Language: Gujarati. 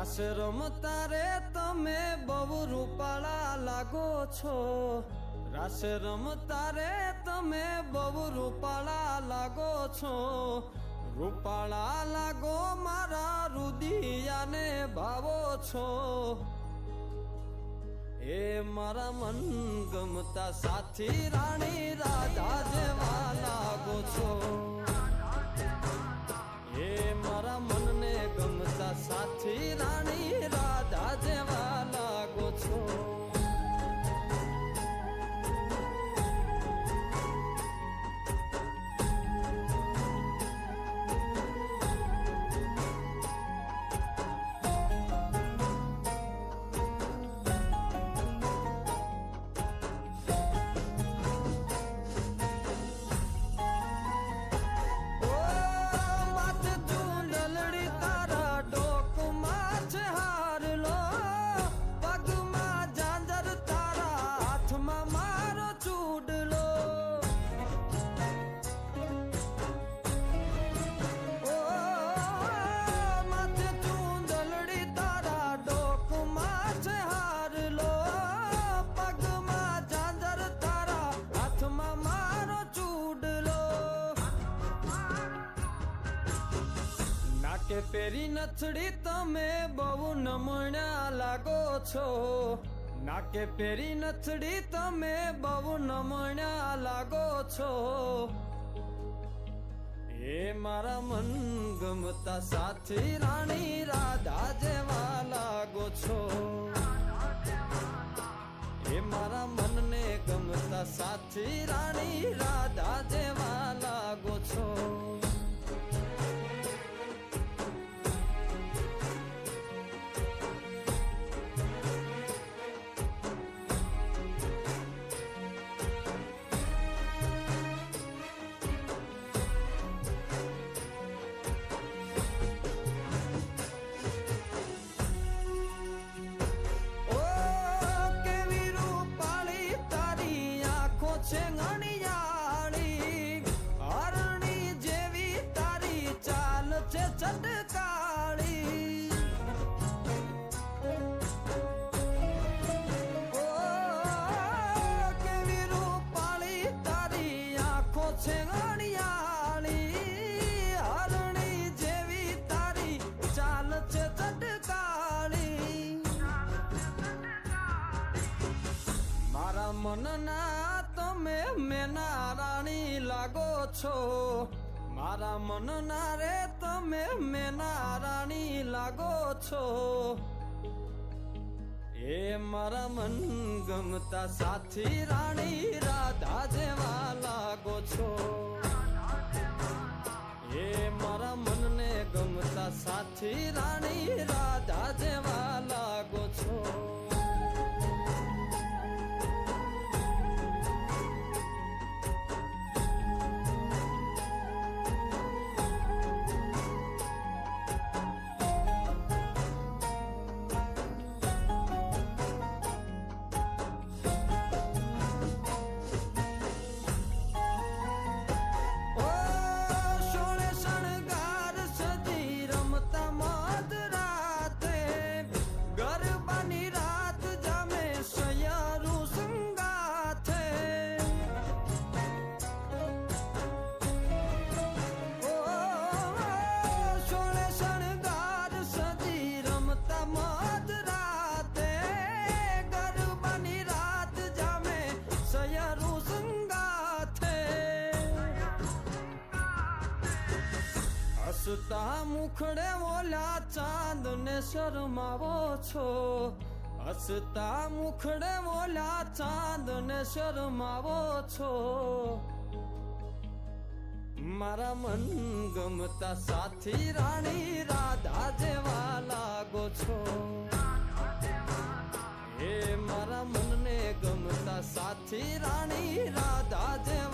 રાસ રમતા રે તમે બહુ રૂપાળા લાગો છો, રાસ રમતા રે તમે બહુ રૂપાળા લાગો છો, રૂપાળા લાગો મારા રુદિયાને ભાવો છો, એ મારા મન ગમતા સાથી રાણી રાધા જેવા લાગો છો, એ મારા મનને ગમતા સાથી રાણી રાધા જેવા લાગો છો. પેરી નથડી તમે બહુ નમણ્યા લાગો છો, નાકે પેરી નથડી તમે બહુ નમણ્યા લાગો છો, એ મારા મન ગમતા સાથી રાણી રાધા જેવા લાગો છો, એ મારા મનને ગમતા સાથી રાણી રાધા જેવા લાગો છો. મનના તમે મેના રાણી લાગો છો, મારા મનના રે તમે મેના રાણી લાગો છો, એ મારા મન ગમતા સાથી રાણી રાધા જેવા લાગો છો, એ મારા મનને ગમતા સાથી રાણી રાધા જેવા લાગો છો. હસતા મુખડે ઓલા ચાંદ ને શરમાવો છો, હસતા મુખડે ઓલા ચાંદ ને શરમાવો છો, મારા મન ગમતા સાથી રાણી રાધા જેવા લાગો છો, એ મારા મનને ગમતા સાથી રાણી રાધા જેવા